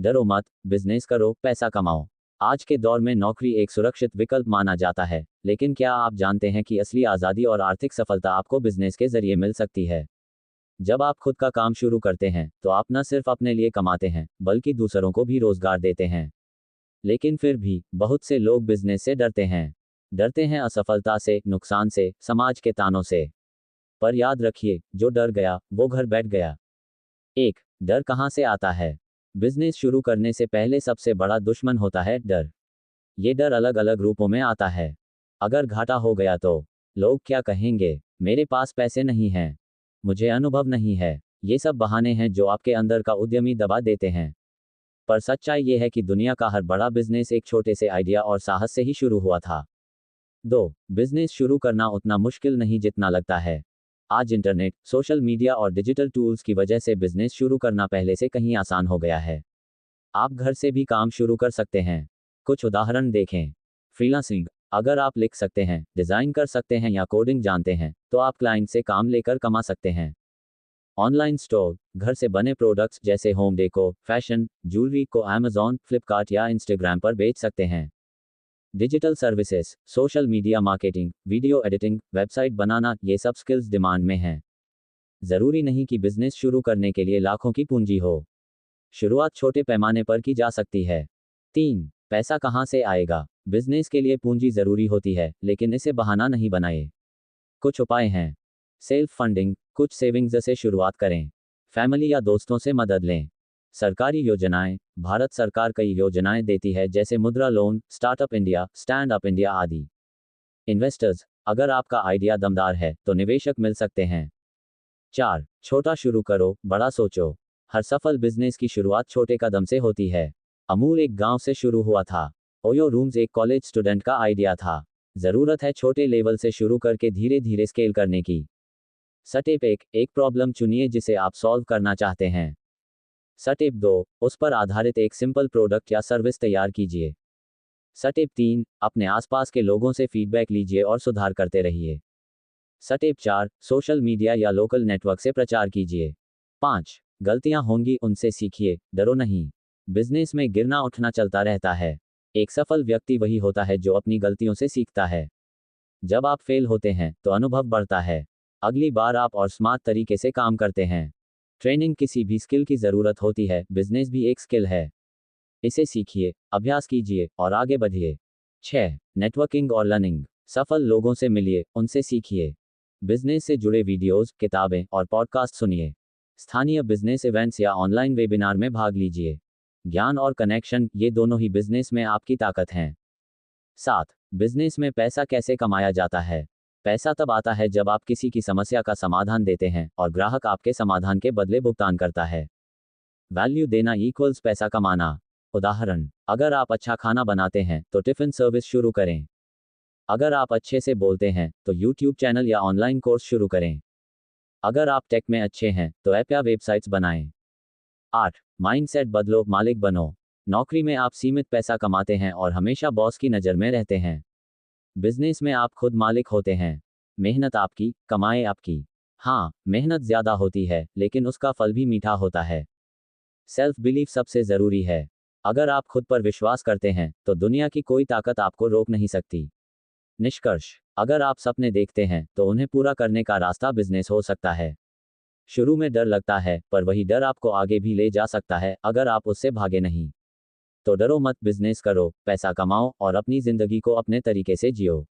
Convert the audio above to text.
डरो मत, बिजनेस करो, पैसा कमाओ। आज के दौर में नौकरी एक सुरक्षित विकल्प माना जाता है, लेकिन क्या आप जानते हैं कि असली आज़ादी और आर्थिक सफलता आपको बिजनेस के जरिए मिल सकती है? जब आप खुद का काम शुरू करते हैं, तो आप न सिर्फ अपने लिए कमाते हैं, बल्कि दूसरों को भी रोजगार देते हैं। लेकिन फिर भी बहुत से लोग बिजनेस से डरते हैं। डरते हैं असफलता से, नुकसान से, समाज के तानों से। पर याद रखिए, जो डर गया वो घर बैठ गया। एक, डर कहाँ से आता है? बिजनेस शुरू करने से पहले सबसे बड़ा दुश्मन होता है डर। ये डर अलग अलग रूपों में आता है। अगर घाटा हो गया तो लोग क्या कहेंगे, मेरे पास पैसे नहीं हैं, मुझे अनुभव नहीं है। ये सब बहाने हैं जो आपके अंदर का उद्यमी दबा देते हैं। पर सच्चाई ये है कि दुनिया का हर बड़ा बिजनेस एक छोटे से आइडिया और साहस से ही शुरू हुआ था। 2, बिजनेस शुरू करना उतना मुश्किल नहीं जितना लगता है। आज इंटरनेट, सोशल मीडिया और डिजिटल टूल्स की वजह से बिजनेस शुरू करना पहले से कहीं आसान हो गया है। आप घर से भी काम शुरू कर सकते हैं। कुछ उदाहरण देखें। फ्रीलांसिंग। अगर आप लिख सकते हैं, डिजाइन कर सकते हैं या कोडिंग जानते हैं, तो आप क्लाइंट से काम लेकर कमा सकते हैं। Online store. घर से बने प्रोडक्ट्स जैसे होम डेको, फैशन, ज्वेलरी को अमेज़न, फ्लिपकार्ट या इंस्टाग्राम पर बेच सकते हैं। Digital services, social media marketing, video editing, website बनाना, ये सब स्किल्स डिमांड में हैं। जरूरी नहीं कि बिजनेस शुरू करने के लिए लाखों की पूंजी हो। शुरुआत छोटे पैमाने पर की जा सकती है। 3, पैसा कहाँ से आएगा? बिजनेस के लिए पूंजी जरूरी होती है, लेकिन इसे बहाना नहीं बनाए। कुछ उपाय हैं। सेल्फ फंडिंग, कुछ सेविंग्स से शुरुआत करें। फैमिली या दोस्तों से मदद लें। सरकारी योजनाएं। भारत सरकार कई योजनाएं देती है, जैसे मुद्रा loan, startup India, stand up India आदि। इन्वेस्टर्स। अगर आपका आइडिया दमदार है तो निवेशक मिल सकते हैं। 4, छोटा शुरू करो, बड़ा सोचो। हर सफल बिजनेस की शुरुआत छोटे कदम से होती है। अमूल एक गांव से शुरू हुआ था। ओयो रूम्स एक कॉलेज स्टूडेंट का आइडिया था। जरूरत है छोटे लेवल से शुरू करके धीरे धीरे स्केल करने की। स्टेप 1, एक प्रॉब्लम चुनिए जिसे आप सॉल्व करना चाहते हैं। स्टेप 2, उस पर आधारित एक सिंपल प्रोडक्ट या सर्विस तैयार कीजिए। स्टेप 3, अपने आसपास के लोगों से फीडबैक लीजिए और सुधार करते रहिए। स्टेप 4, सोशल मीडिया या लोकल नेटवर्क से प्रचार कीजिए। 5, गलतियां होंगी, उनसे सीखिए, डरो नहीं। बिजनेस में गिरना उठना चलता रहता है। एक सफल व्यक्ति वही होता है जो अपनी गलतियों से सीखता है। जब आप फेल होते हैं तो अनुभव बढ़ता है। अगली बार आप और स्मार्ट तरीके से काम करते हैं। ट्रेनिंग किसी भी स्किल की जरूरत होती है, बिजनेस भी एक स्किल है। इसे सीखिए, अभ्यास कीजिए और आगे बढ़िए। 6, नेटवर्किंग और लर्निंग। सफल लोगों से मिलिए, उनसे सीखिए। बिजनेस से जुड़े वीडियोस, किताबें और पॉडकास्ट सुनिए। स्थानीय बिजनेस इवेंट्स या ऑनलाइन वेबिनार में भाग लीजिए। ज्ञान और कनेक्शन, ये दोनों ही बिजनेस में आपकी ताकत हैं। 7, बिजनेस में पैसा कैसे कमाया जाता है? पैसा तब आता है जब आप किसी की समस्या का समाधान देते हैं और ग्राहक आपके समाधान के बदले भुगतान करता है। वैल्यू देना इक्वल्स पैसा कमाना। उदाहरण, अगर आप अच्छा खाना बनाते हैं तो टिफिन सर्विस शुरू करें। अगर आप अच्छे से बोलते हैं तो यूट्यूब चैनल या ऑनलाइन कोर्स शुरू करें। अगर आप टेक में अच्छे हैं तो ऐप या वेबसाइट्स बनाएं। 8, माइंडसेट बदलो, मालिक बनो। नौकरी में आप सीमित पैसा कमाते हैं और हमेशा बॉस की नज़र में रहते हैं। बिजनेस में आप खुद मालिक होते हैं। मेहनत आपकी, कमाई आपकी। हाँ, मेहनत ज़्यादा होती है, लेकिन उसका फल भी मीठा होता है। सेल्फ बिलीफ सबसे ज़रूरी है। अगर आप खुद पर विश्वास करते हैं तो दुनिया की कोई ताकत आपको रोक नहीं सकती। निष्कर्ष, अगर आप सपने देखते हैं तो उन्हें पूरा करने का रास्ता बिजनेस हो सकता है। शुरू में डर लगता है, पर वही डर आपको आगे भी ले जा सकता है अगर आप उससे भागे नहीं। तो डरो मत, बिजनेस करो, पैसा कमाओ और अपनी जिंदगी को अपने तरीके से जियो।